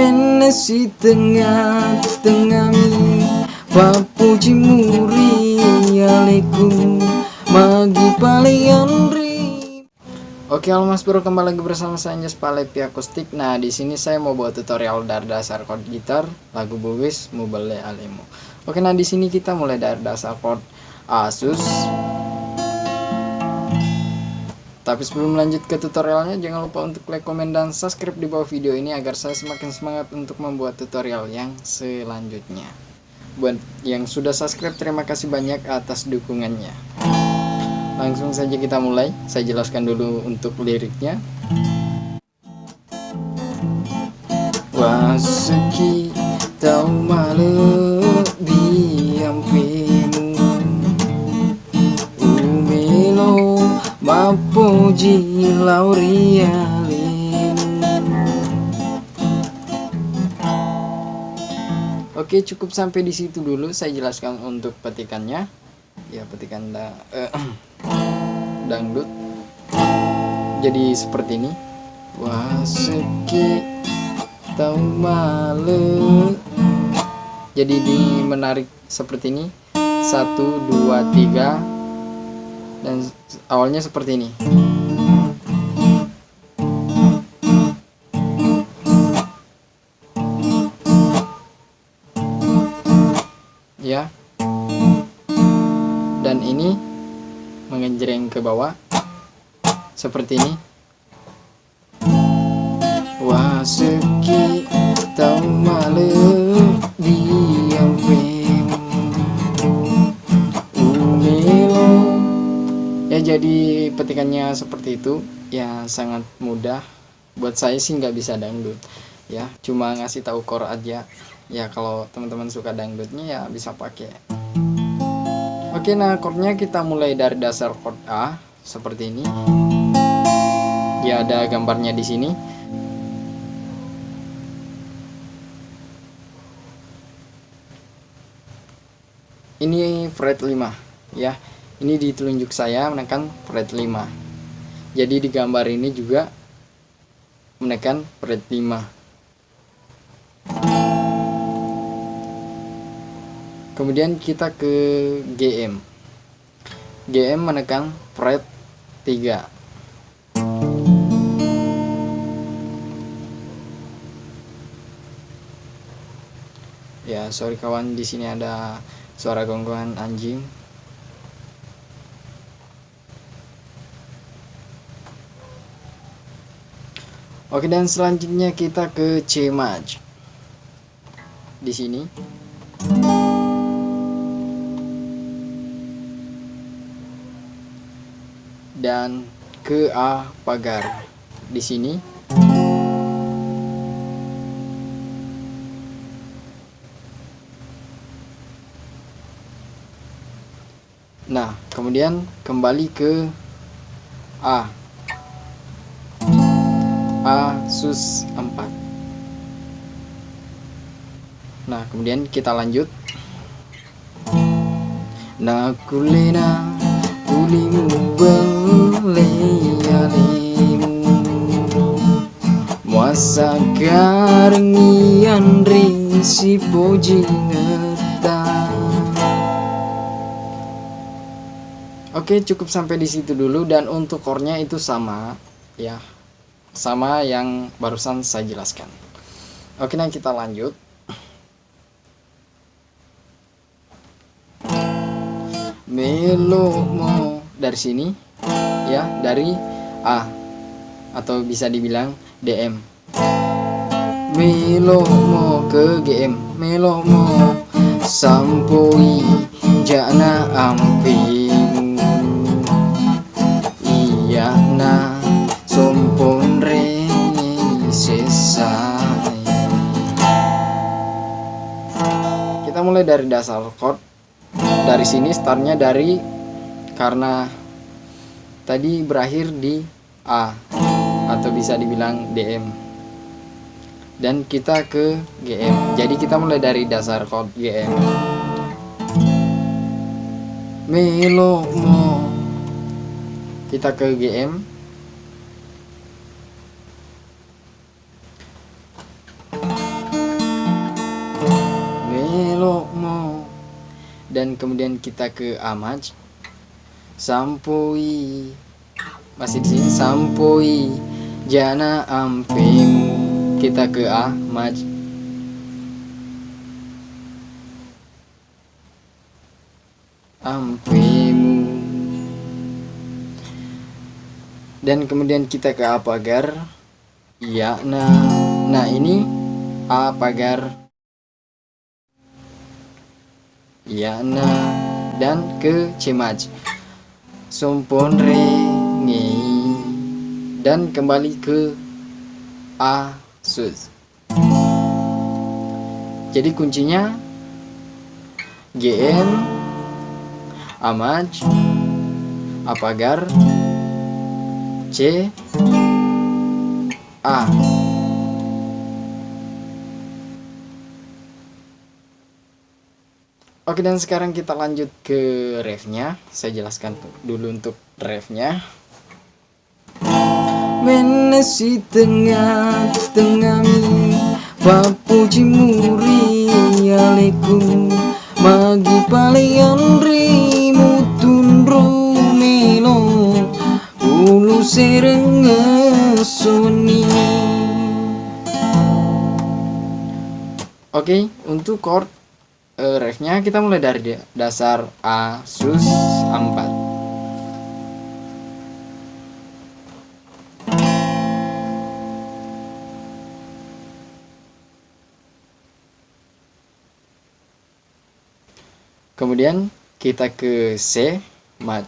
menesi tengah-tengah mi papuji muri alaikum magi paleandri. Oke, halo Mas Bro, kembali lagi bersama saya Anjas Palepi Akustik. Nah, di sini saya mau buat tutorial dari dasar chord gitar lagu Buwis Mubale Alemu. Oke, nah di sini kita mulai dari dasar chord A sus. Tapi sebelum lanjut ke tutorialnya, jangan lupa untuk like, komen, dan subscribe di bawah video ini agar saya semakin semangat untuk membuat tutorial yang selanjutnya. Buat yang sudah subscribe, terima kasih banyak atas dukungannya. Langsung saja kita mulai. Saya jelaskan dulu untuk liriknya. Waseki tau malu biampemu umelo mapuji laurialemu. Oke, cukup sampai di situ dulu. Saya jelaskan untuk petikannya. Ya, petikan dangdut jadi seperti ini. Waseki tau malu, jadi di menarik seperti ini, 1 2 3, dan awalnya seperti ini. Ya, dan ini mengenjreng ke bawah seperti ini. Waseki tau malu diampemu umelo. Ya, jadi petikannya seperti itu. Ya, sangat mudah. Buat saya sih nggak bisa dangdut ya, cuma ngasih tahu chord aja ya. Kalau teman-teman suka dangdutnya ya bisa pakai. Oke, nah chordnya kita mulai dari dasar chord A seperti ini. Ya, ada gambarnya di sini. Ini fret 5 ya. Ini di telunjuk saya menekan fret 5. Jadi di gambar ini juga menekan fret 5. Kemudian kita ke GM. GM menekan fret 3. Ya, sorry kawan, di sini ada suara gonggongan anjing. Oke, dan selanjutnya kita ke C maj. Di sini. Dan ke A pagar di sini. Nah, kemudian kembali ke A sus 4. Nah, kemudian kita lanjut. Nakulena kulimu beleyalimu muasa karengian risi poji ngetan. Oke, cukup sampai di situ dulu. Dan untuk chordnya itu sama ya, sama yang barusan saya jelaskan. Oke, nah kita lanjut. Melomo dari sini ya, dari A atau bisa dibilang DM. Melomo ke GM. Melomo sampoi jana ampimu iya na sompon re sesai. Kita mulai dari dasar chord. Dari sini startnya dari, karena tadi berakhir di A atau bisa dibilang DM, dan kita ke GM. Jadi kita mulai dari dasar chord GM. Melomo, kita ke GM. dan kemudian kita ke A maj, sampoi, masih di sini sampoi jana ampemu, kita ke A maj, ampemu, dan kemudian kita ke A pagar, ya nah ini A pagar, ya dan ke C maj, sompon re ngei, dan kembali ke A sus. Jadi kuncinya GM, A maj, A pagar, C, A. Oke, dan sekarang kita lanjut ke refnya. Saya jelaskan dulu untuk refnya. Menesi tengah-tengah mi papuji muri aleku magi palean rimutun rumelo ulu sereng suni. Oke, untuk chord refnya kita mulai dari dasar A sus 4. Kemudian kita ke C maj,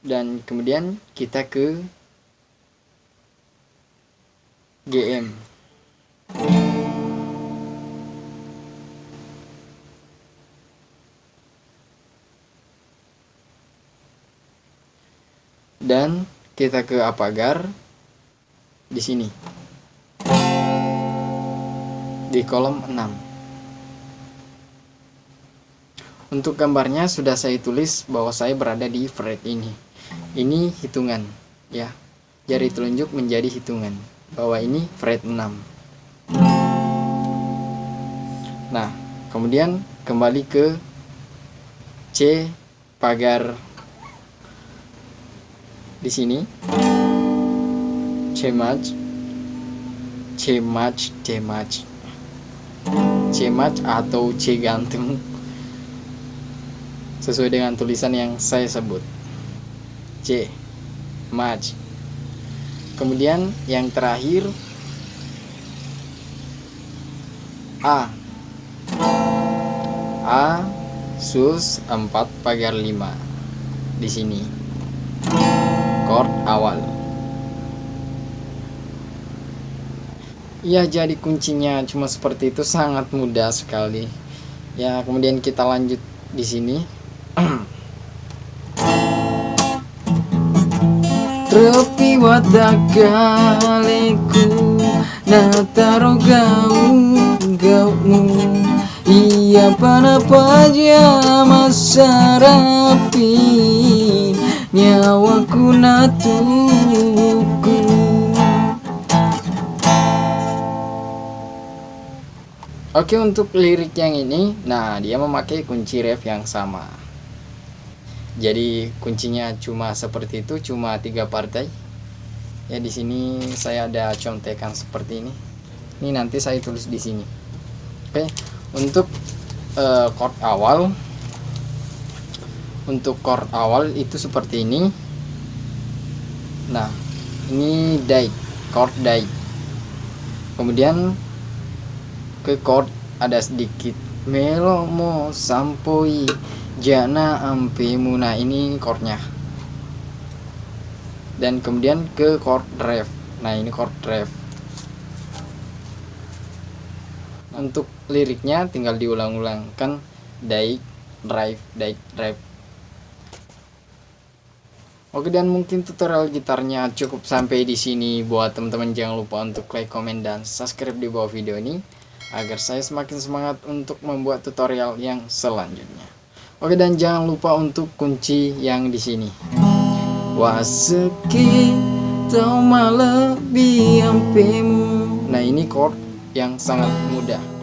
dan kemudian kita ke GM, dan kita ke A pagar di sini di kolom 6. Untuk gambarnya sudah saya tulis bahwa saya berada di fret ini. Ini hitungan ya. Jari telunjuk menjadi hitungan bahwa ini fret 6. Nah, kemudian kembali ke C pagar di sini. C maj, C maj, C maj, C maj atau C gantung sesuai dengan tulisan yang saya sebut. C maj. Kemudian yang terakhir A sus 4 pagar 5 di sini chord awal. Ya, jadi kuncinya cuma seperti itu, sangat mudah sekali. Ya, kemudian kita lanjut di sini. Tropi watakaleku nataro gaumu iya pana pajama sarapi nyawaku natuku. Oke, untuk lirik yang ini, nah dia memakai kunci ref yang sama. Jadi kuncinya cuma seperti itu, cuma 3 partai. Ya, di sini saya ada contekan seperti ini. Ini nanti saya tulis di sini. Oke, untuk chord awal, itu seperti ini. Nah, ini dai, chord dai. Kemudian ke chord ada sedikit melo mo sampoi jana ampemu. Nah, ini chordnya. Dan kemudian ke chord ref. Nah, ini chord ref. Untuk liriknya tinggal diulang-ulang, kan dai drive dai drive. Oke, dan mungkin tutorial gitarnya cukup sampai di sini. Buat teman-teman jangan lupa untuk like, komen, dan subscribe di bawah video ini agar saya semakin semangat untuk membuat tutorial yang selanjutnya. Oke, dan jangan lupa untuk kunci yang di sini. Waseki tau malah biampemu. Nah ini chord yang sangat mudah.